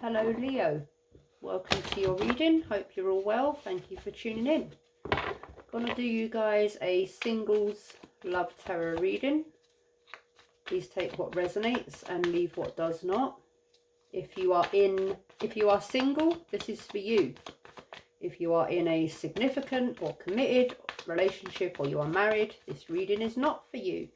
Hello Leo, welcome to your reading. Hope you're all well. Thank you for tuning in. Gonna do you guys a singles love tarot reading. Please take what resonates and leave what does not. If you are single, this is for you. If you are in a significant or committed relationship or you are married, this reading is not for you.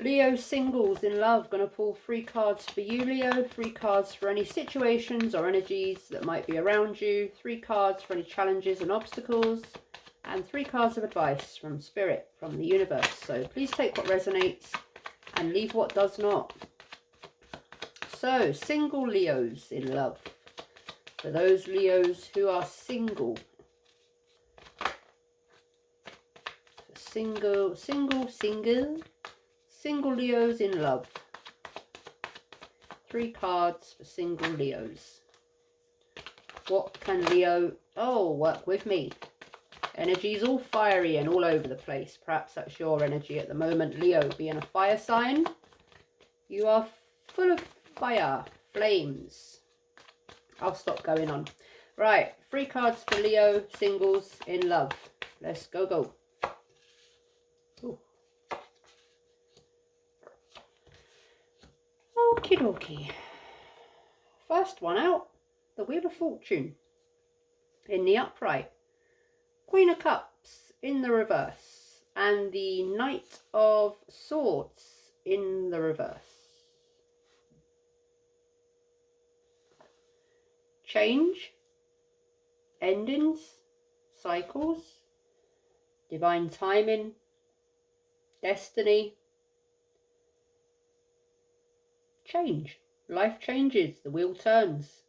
Leo singles in love, going to pull 3 cards for you, Leo. 3 cards for any situations or energies that might be around you. 3 cards for any challenges and obstacles. And 3 cards of advice from Spirit, from the universe. So please take what resonates and leave what does not. So, single Leos in love. For those Leos who are single. Single Leos in love. 3 cards for single Leos. What can Leo... Oh, work with me. Energy's all fiery and all over the place. Perhaps that's your energy at the moment, Leo. Being a fire sign, you are full of fire, flames. I'll stop going on. Right, 3 cards for Leo singles in love. Let's go. Ooh. Okie dokie. First one out, the Wheel of Fortune in the upright, Queen of Cups in the reverse, and the Knight of Swords in the reverse. Change, endings, cycles, divine timing, destiny. Change. Life changes. The wheel turns.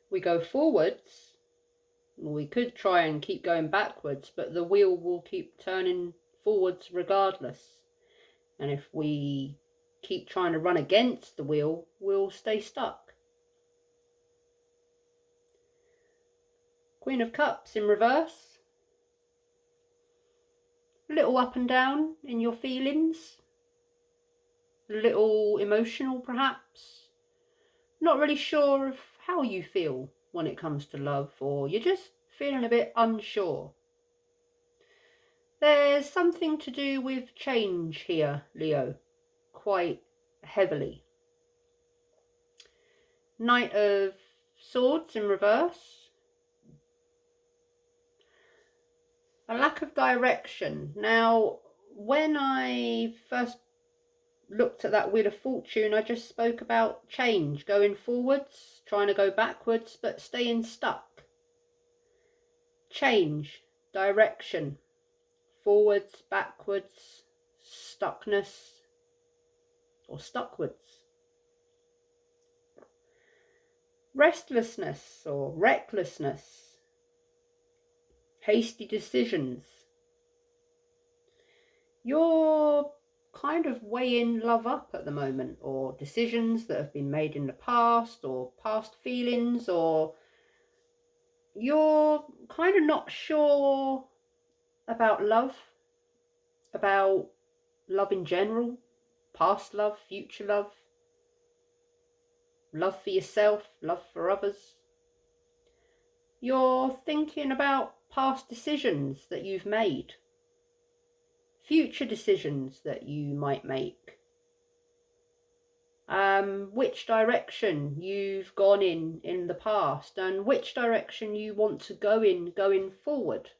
We go forwards. We could try and keep going backwards, but the wheel will keep turning forwards regardless. And if we keep trying to run against the wheel, we'll stay stuck. Queen of Cups in reverse. A little up and down in your feelings. A little emotional perhaps. Not really sure of how you feel when it comes to love, or you're just feeling a bit unsure. There's something to do with change here, Leo, quite heavily. Knight of Swords in reverse. A lack of direction. Now, when I first looked at that Wheel of Fortune, I just spoke about change, going forwards, trying to go backwards, but staying stuck. Change, direction, forwards, backwards, stuckness, or stuckwards. Restlessness or recklessness, hasty decisions. You're kind of weighing love up at the moment, or decisions that have been made in the past, or past feelings, or you're kind of not sure about love in general, past love, future love, love for yourself, love for others. You're thinking about past decisions that you've made, future decisions that you might make, which direction you've gone in the past, and which direction you want to go in going forward.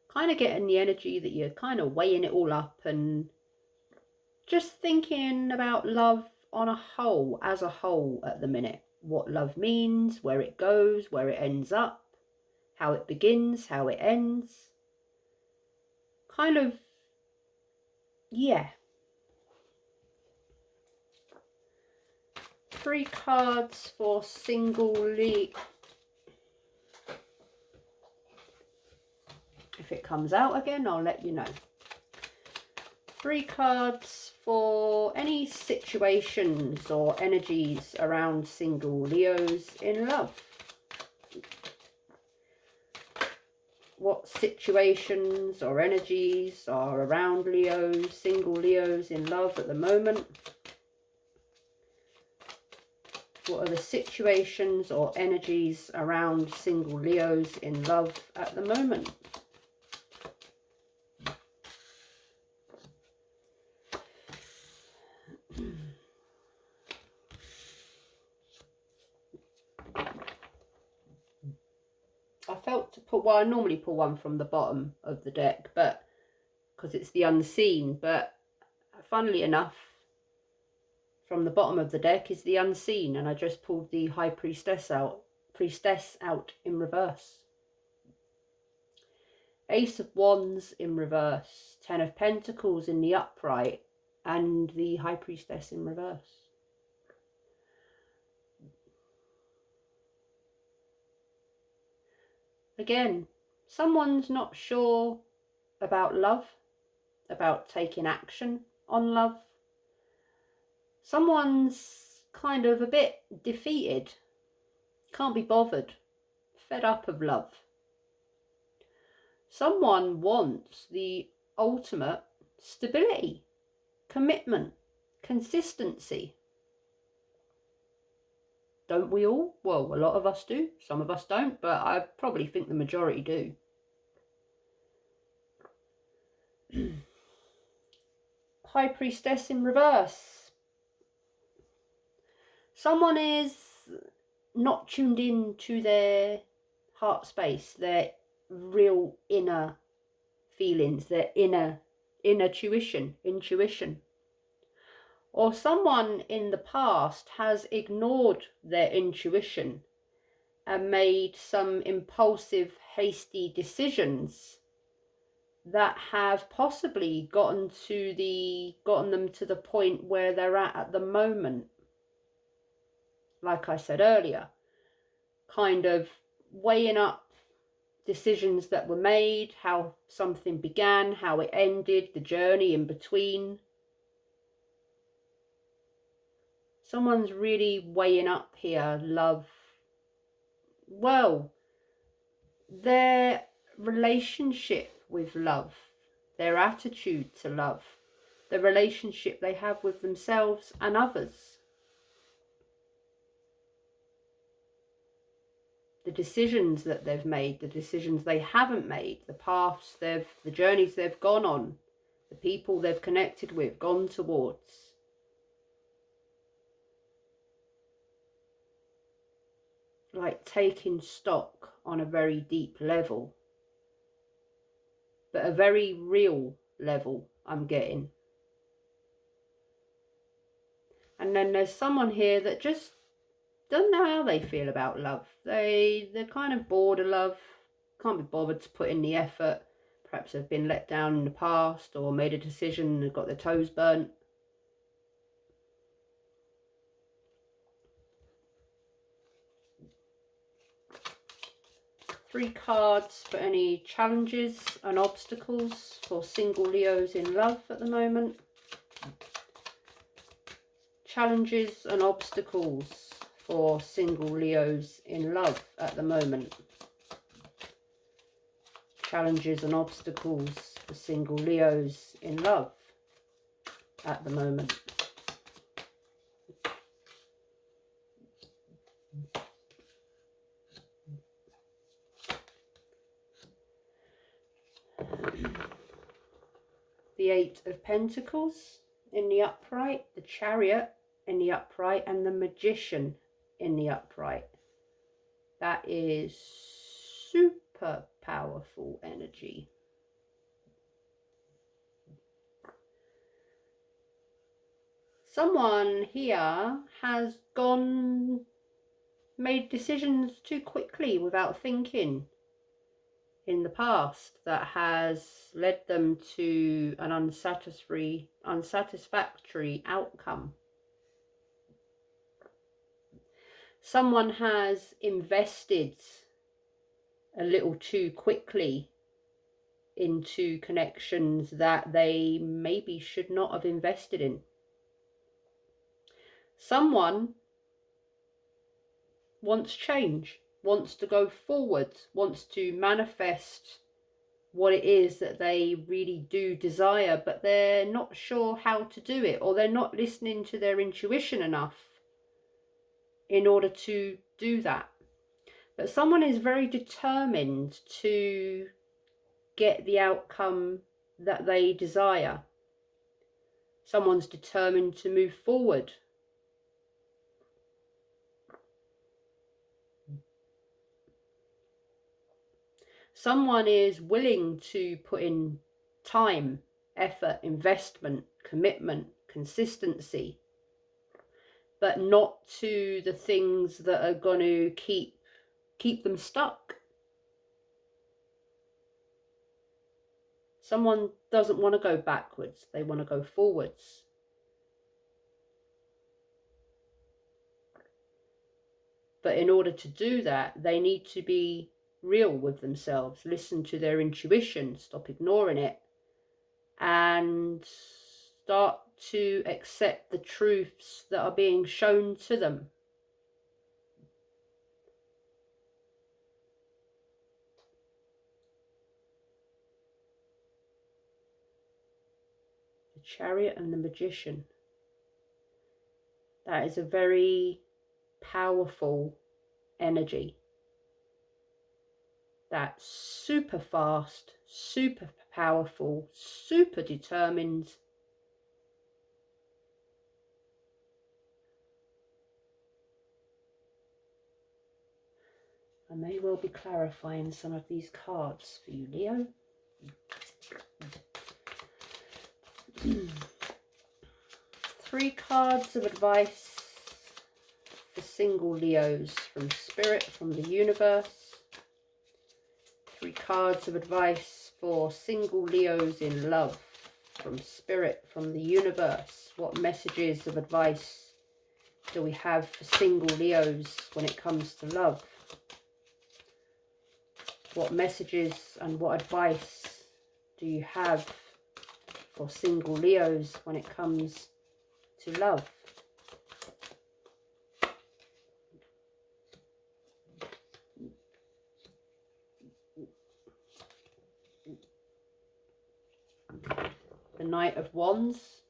Kind of getting the energy that you're kind of weighing it all up and just thinking about love on a whole, as a whole at the minute. What love means, where it goes, where it ends up, how it begins, how it ends. Kind of, yeah. 3 cards for single Leo. If it comes out again, I'll let you know. 3 cards for any situations or energies around single Leos in love. What situations or energies are around Leos, single Leos in love at the moment? What are the situations or energies around single Leos in love at the moment? I felt to put, well, I normally pull one from the bottom of the deck, but because it's the unseen, but funnily enough, from the bottom of the deck is the unseen, and I just pulled the High Priestess out in reverse. Ace of Wands in reverse, Ten of Pentacles in the upright, and the High Priestess in reverse. Again, someone's not sure about love, about taking action on love. Someone's kind of a bit defeated, can't be bothered, fed up of love. Someone wants the ultimate stability, commitment, consistency. Don't we all? Well, a lot of us do. Some of us don't, but I probably think the majority do. High Priestess in reverse. Someone is not tuned in to their heart space, their real inner feelings, their inner intuition. Or someone in the past has ignored their intuition and made some impulsive, hasty decisions that have possibly gotten them to the point where they're at the moment. Like I said earlier, kind of weighing up decisions that were made, how something began, how it ended, the journey in between. Someone's really weighing up here love. Well, their relationship with love, their attitude to love, the relationship they have with themselves and others. The decisions that they've made, the decisions they haven't made, the paths the journeys they've gone on, the people they've connected with, gone towards. Like taking stock on a very deep level, but a very real level I'm getting. And then there's someone here that just don't know how they feel about love. They're kind of bored of love, can't be bothered to put in the effort. Perhaps they've been let down in the past or made a decision and got their toes burnt. Three cards for any challenges and obstacles for single Leos in love at the moment. Challenges and obstacles for single Leos in love at the moment. Challenges and obstacles for single Leos in love at the moment. The Eight of Pentacles in the upright, the Chariot in the upright, and the Magician in the upright. That is super powerful energy. Someone here has made decisions too quickly without thinking in the past that has led them to an unsatisfactory outcome. Someone has invested a little too quickly into connections that they maybe should not have invested in. Someone wants change, wants to go forward, wants to manifest what it is that they really do desire, but they're not sure how to do it, or they're not listening to their intuition enough. in order to do that. But someone is very determined to get the outcome that they desire. Someone's determined to move forward. Someone is willing to put in time, effort, investment, commitment, consistency, but not to the things that are going to keep them stuck. Someone doesn't want to go backwards, they want to go forwards. But in order to do that, they need to be real with themselves, listen to their intuition, stop ignoring it, and start to accept the truths that are being shown to them. The Chariot and the Magician. That is a very powerful energy. That's super fast, super powerful, super determined. I may well be clarifying some of these cards for you, Leo. 3 cards of advice for single Leos from Spirit, from the universe. 3 cards of advice for single Leos in love from Spirit, from the universe. What messages of advice do we have for single Leos when it comes to love? What messages and what advice do you have for single Leos when it comes to love? The Knight of Wands,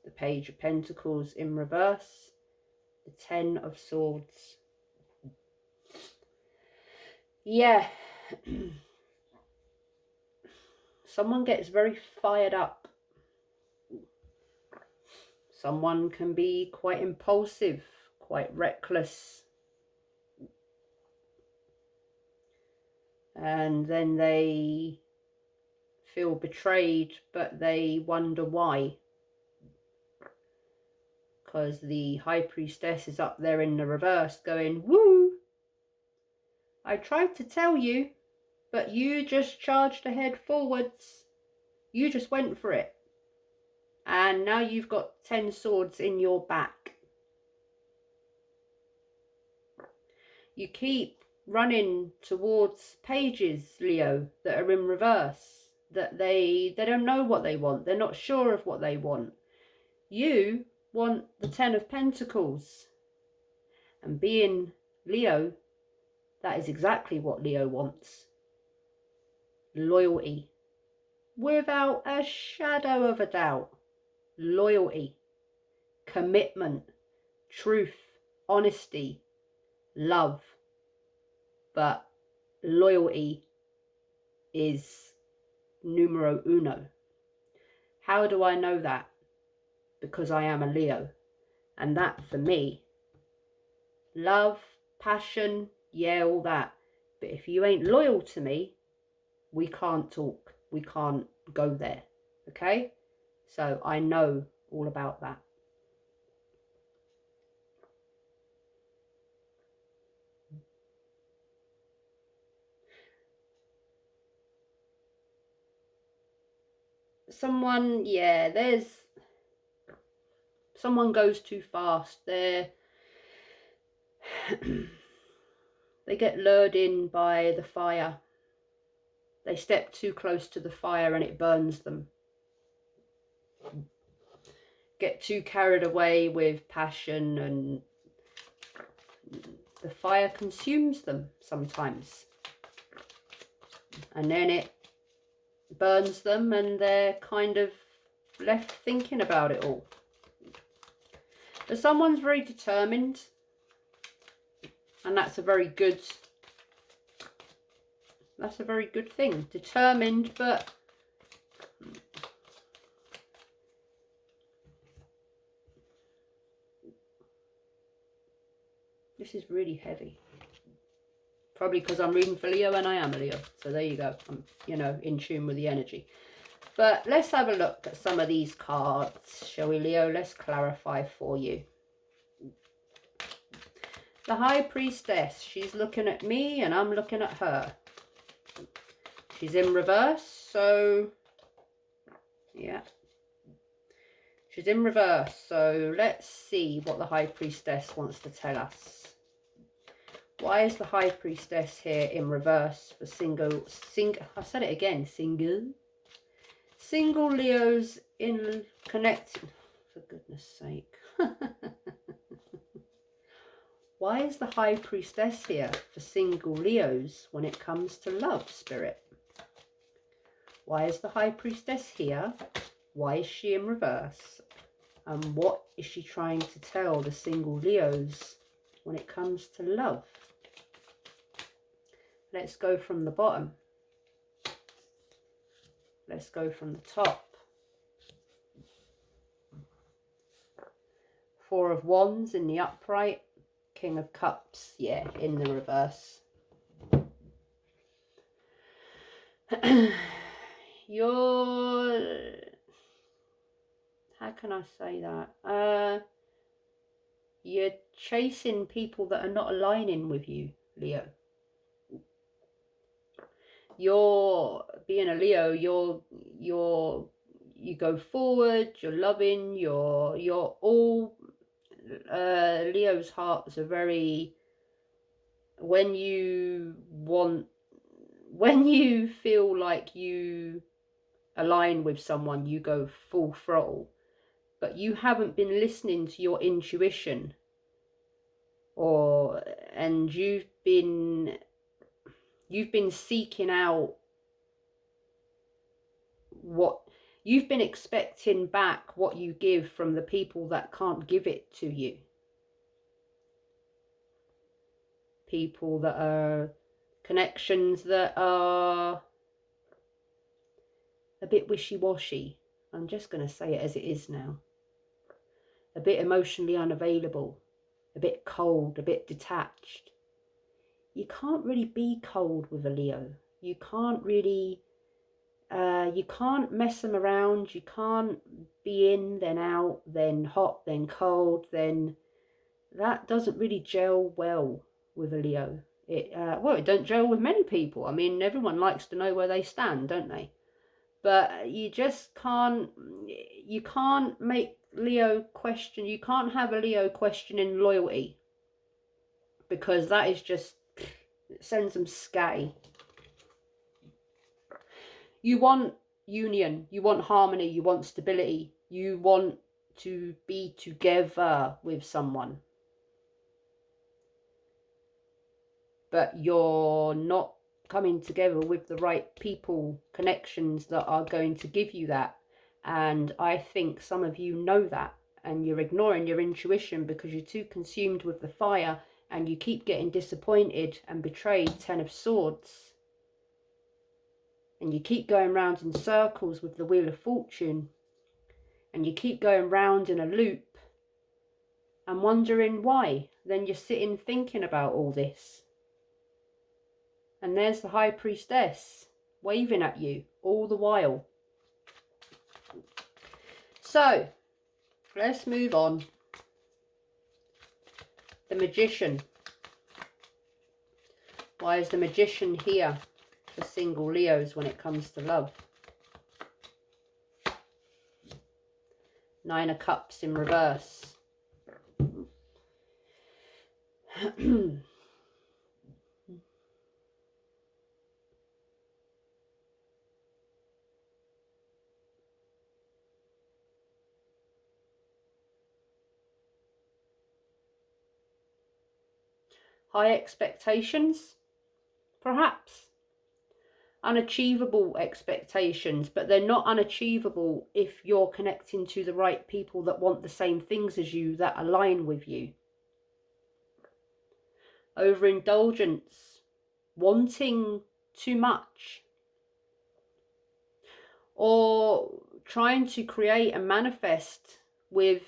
the Page of Pentacles in reverse, the 10 of Swords. Yeah, someone gets very fired up. Someone can be quite impulsive, quite reckless. And then they feel betrayed, but they wonder why. Because the High Priestess is up there in the reverse going, woo! I tried to tell you, but you just charged ahead forwards. You just went for it. And now you've got 10 swords in your back. You keep running towards pages, Leo, that are in reverse. That they don't know what they want. They're not sure of what they want. You want the 10 of Pentacles. And being Leo, that is exactly what Leo wants. Loyalty. Without a shadow of a doubt. Loyalty. Commitment. Truth. Honesty. Love. But loyalty is numero uno. How do I know that? Because I am a Leo. And that for me, love, passion, yeah, all that. But if you ain't loyal to me, we can't talk. We can't go there. Okay? So I know all about that. Someone, yeah, there's someone goes too fast. They get lured in by the fire. They step too close to the fire and it burns them. Get too carried away with passion and the fire consumes them sometimes. And then it burns them and they're kind of left thinking about it all. But someone's very determined, and that's a very good thing. Determined, but this is really heavy. Probably because I'm reading for Leo and I am a Leo. So there you go. I'm, you know, in tune with the energy. But let's have a look at some of these cards, shall we, Leo? Let's clarify for you. The High Priestess. She's looking at me and I'm looking at her. She's in reverse, so yeah. She's in reverse, so let's see what the High Priestess wants to tell us. Why is the High Priestess here in reverse for I said it again, single Leos in connecting, for goodness sake. Why is the High Priestess here for single Leos when it comes to love, Spirit? Why is the High Priestess here? Why is she in reverse? And what is she trying to tell the single Leos when it comes to love? Let's go from the bottom. Let's go from the top. Four of Wands in the upright. King of Cups, yeah, in the reverse. How can I say that? You're chasing people that are not aligning with you, Leo. You're being a Leo, you go forward, you're loving, you're all Leo's hearts are very, when you feel like you align with someone, you go full throttle, but you haven't been listening to your intuition, and you've been seeking out what you've been expecting back, what you give from the people that can't give it to you. People that are connections that are a bit wishy-washy. I'm just going to say it as it is now. A bit emotionally unavailable, a bit cold, a bit detached. You can't really be cold with a Leo. You can't really, you can't mess them around. You can't be in, then out, then hot, then cold, then that doesn't really gel well with a Leo. Well, it don't gel with many people. I mean, everyone likes to know where they stand, don't they? But you just can't, you can't make Leo question, you can't have a Leo questioning loyalty, because that is just, it sends them scatty. You want union, you want harmony, you want stability, you want to be together with someone. But you're not coming together with the right people, connections that are going to give you that. And I think some of you know that, and you're ignoring your intuition because you're too consumed with the fire, and you keep getting disappointed and betrayed. 10 of Swords. And you keep going round in circles with the Wheel of Fortune, and you keep going round in a loop and wondering why. Then you're sitting thinking about all this. And there's the High Priestess waving at you all the while. So, let's move on. The Magician. Why is the Magician here for single Leos when it comes to love? 9 of Cups in reverse. High expectations, perhaps. unachievable expectations, but they're not unachievable if you're connecting to the right people that want the same things as you, that align with you. Overindulgence, wanting too much, or trying to create and manifest with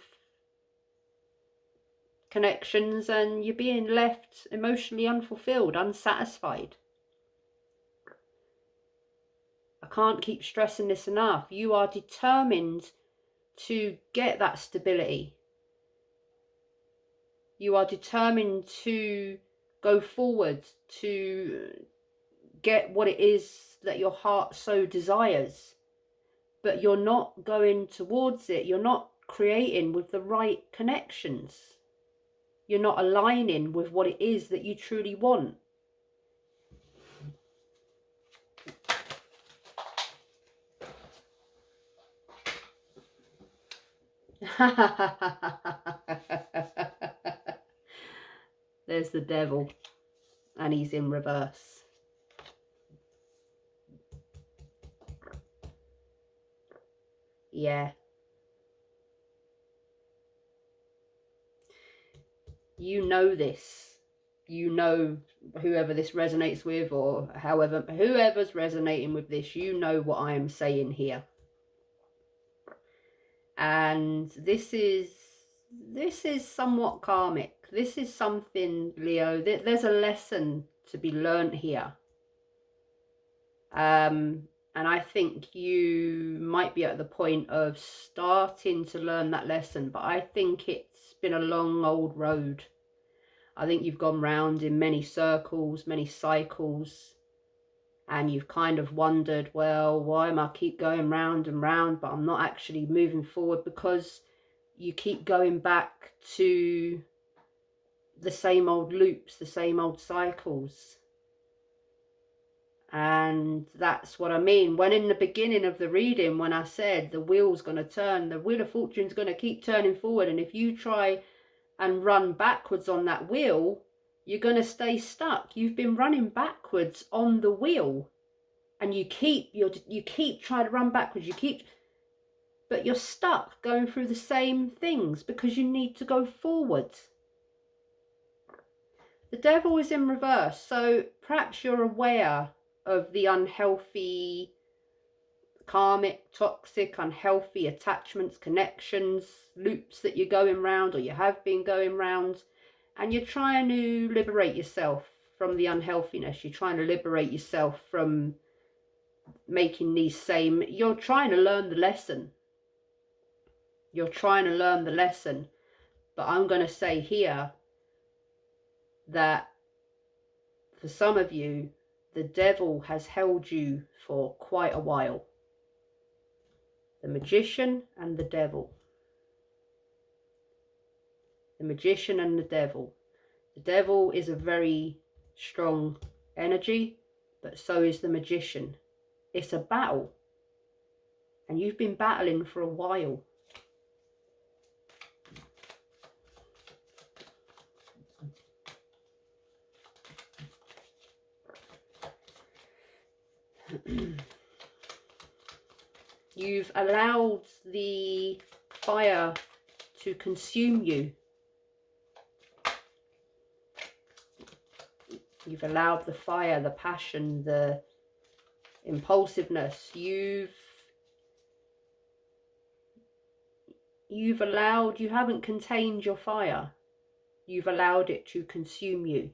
connections and you're being left emotionally unfulfilled, unsatisfied. I can't keep stressing this enough. You are determined to get that stability. You are determined to go forward, to get what it is that your heart so desires. But you're not going towards it. You're not creating with the right connections. You're not aligning with what it is that you truly want. There's the devil, and he's in reverse. Yeah. You know this. You know, whoever this resonates with, or however, whoever's resonating with this, you know what I am saying here. And this is somewhat karmic. This is something, Leo, there's a lesson to be learned here. And I think you might be at the point of starting to learn that lesson, but I think it's been a long old road. I think you've gone round in many circles, many cycles, and you've kind of wondered, well, why am I keep going round and round, but I'm not actually moving forward, because you keep going back to the same old loops, the same old cycles. And that's what I mean. When in the beginning of the reading, when I said the wheel's going to turn, the wheel of fortune's going to keep turning forward, and if you try and run backwards on that wheel, you're going to stay stuck. You've been running backwards on the wheel, and you keep trying to run backwards, but you're stuck going through the same things because you need to go forward. The devil is in reverse, so perhaps you're aware of the unhealthy, karmic, toxic, unhealthy attachments, connections, loops that you're going round, or you have been going round, and you're trying to liberate yourself from the unhealthiness. You're trying to liberate yourself from making these same, you're trying to learn the lesson. You're trying to learn the lesson. But I'm going to say here that for some of you, the devil has held you for quite a while. The Magician and the devil. The Magician and the devil. The devil is a very strong energy, but so is the Magician. It's a battle, and you've been battling for a while. You've allowed the fire to consume you. You've allowed the fire, the passion, the impulsiveness. You've allowed, you haven't contained your fire. You've allowed it to consume you.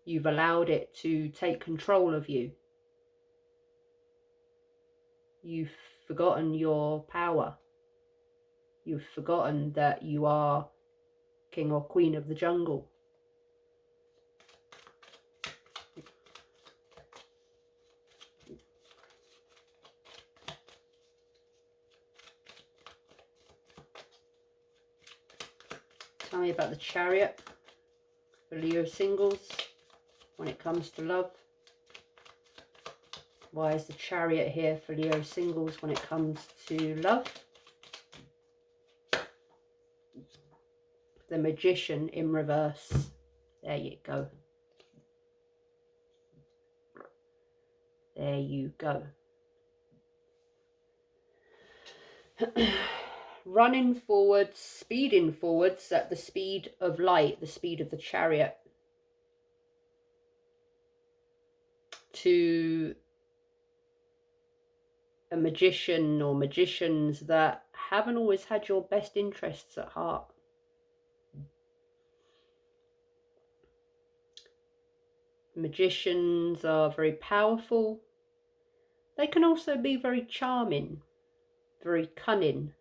You've allowed it to take control of you. You've forgotten your power. You've forgotten that you are king or queen of the jungle. Tell me about the Chariot for Leo singles when it comes to love. Why is the Chariot here for Leo singles when it comes to love? The Magician in reverse. There you go. There you go. Running forwards, speeding forwards at the speed of light, the speed of the chariot, to a magician or magicians that haven't always had your best interests at heart. Magicians are very powerful. They can also be very charming, very cunning.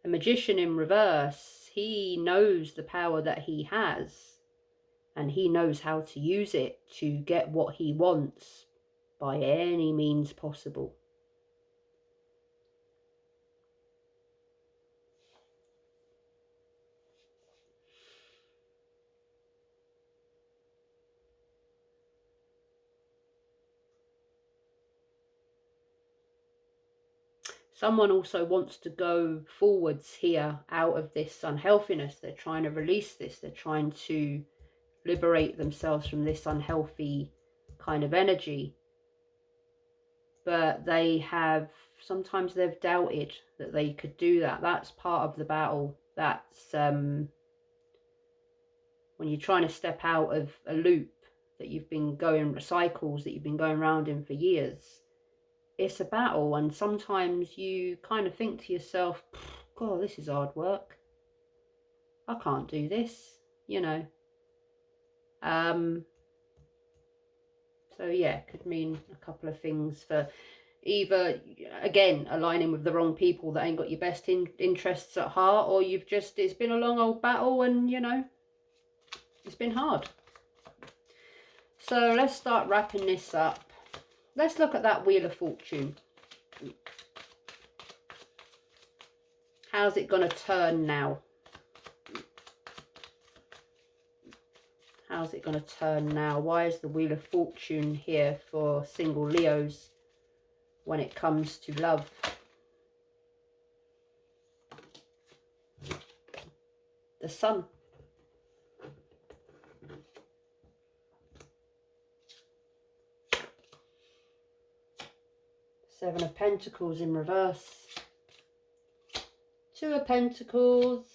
A magician in reverse, he knows the power that he has, and he knows how to use it to get what he wants by any means possible. Someone also wants to go forwards here out of this unhealthiness. They're trying to release this. They're trying to liberate themselves from this unhealthy kind of energy. But sometimes they've doubted that they could do that. That's part of the battle. That's when you're trying to step out of a loop that you've been going, cycles that you've been going around in for years. It's a battle, and sometimes you kind of think to yourself, God, this is hard work. I can't do this, you know. So yeah, could mean a couple of things for either, again, aligning with the wrong people that ain't got your best interests at heart, or it's been a long old battle and, you know, it's been hard. So let's start wrapping this up. Let's look at that Wheel of Fortune. How's it going to turn now? How's it going to turn now? Why is the Wheel of Fortune here for single Leos when it comes to love? The Sun. Seven of Pentacles in reverse. Two of Pentacles.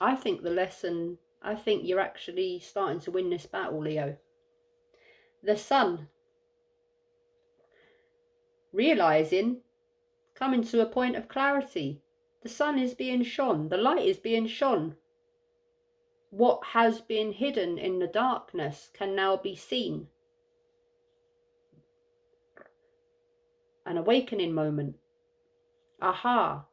I think you're actually starting to win this battle, Leo. The Sun. Realizing, coming to a point of clarity. The sun is being shone. The light is being shone. What has been hidden in the darkness can now be seen. An awakening moment. Aha.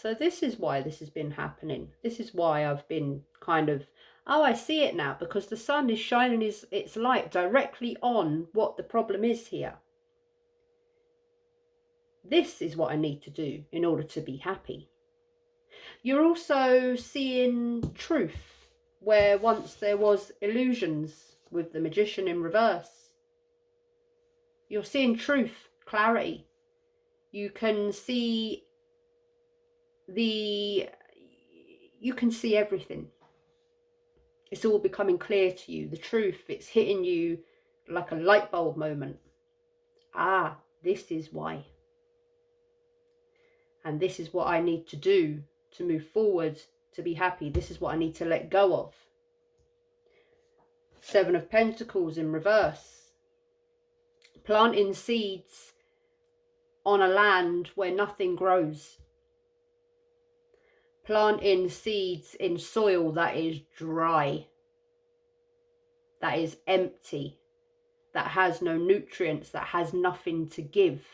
So this is why this has been happening. This is why I've been kind of, I see it now, because the sun is shining its light directly on what the problem is here. This is what I need to do in order to be happy. You're also seeing truth where once there was illusions with the Magician in reverse. You're seeing truth, clarity. You can see everything. It's all becoming clear to you. The truth, it's hitting you like a light bulb moment. This is why. And this is what I need to do to move forward, to be happy. This is what I need to let go of. Seven of Pentacles in reverse. Planting seeds on a land where nothing grows. Planting seeds in soil that is dry, that is empty, that has no nutrients, that has nothing to give.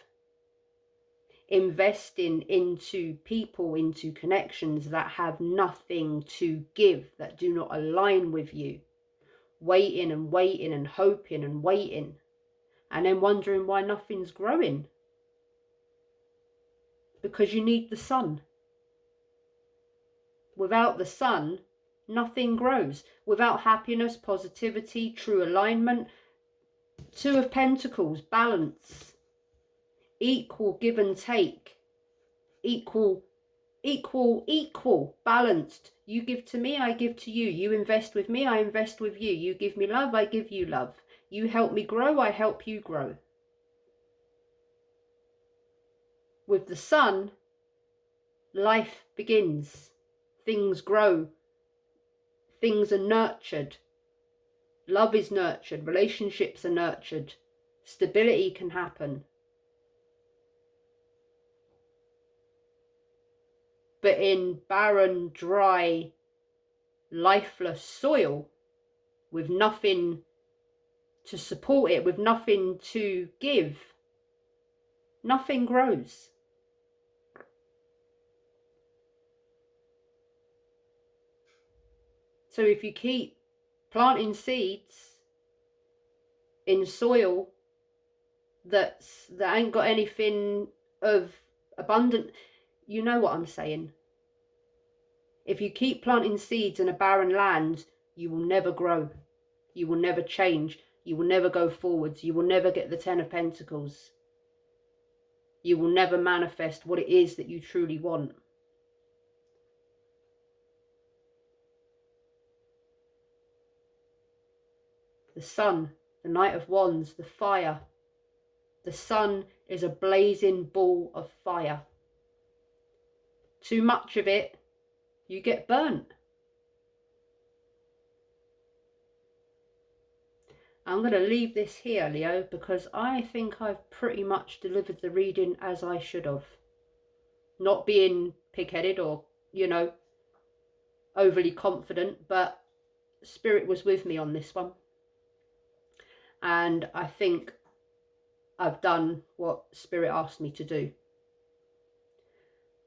Investing into people, into connections that have nothing to give, that do not align with you. Waiting and waiting and hoping and waiting, and then wondering why nothing's growing. Because you need the sun. Without the sun, nothing grows. Without happiness, positivity, true alignment. Two of Pentacles, balance. Equal give and take. equal, balanced. You give to me, I give to you. You invest with me, I invest with you. You give me love, I give you love. You help me grow, I help you grow. With the sun, life begins. Things grow. Things are nurtured. Love is nurtured. Relationships are nurtured. Stability can happen. But in barren, dry, lifeless soil, with nothing to support it, with nothing to give, nothing grows. So if you keep planting seeds in soil that ain't got anything of abundant, you know what I'm saying. If you keep planting seeds in a barren land, you will never grow. You will never change. You will never go forwards. You will never get the 10 of Pentacles. You will never manifest what it is that you truly want. The sun, the Knight of Wands, the fire. The sun is a blazing ball of fire. Too much of it, you get burnt. I'm going to leave this here, Leo, because I think I've pretty much delivered the reading as I should have. Not being pig-headed or, you know, overly confident, but Spirit was with me on this one. And I think I've done what Spirit asked me to do.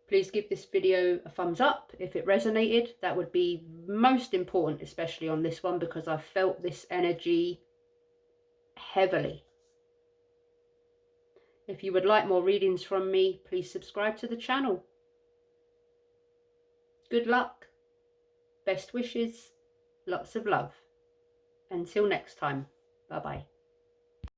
Please give this video a thumbs up if it resonated. That would be most important, especially on this one, because I felt this energy heavily. If you would like more readings from me, please subscribe to the channel. Good luck, best wishes, lots of love. Until next time, bye-bye.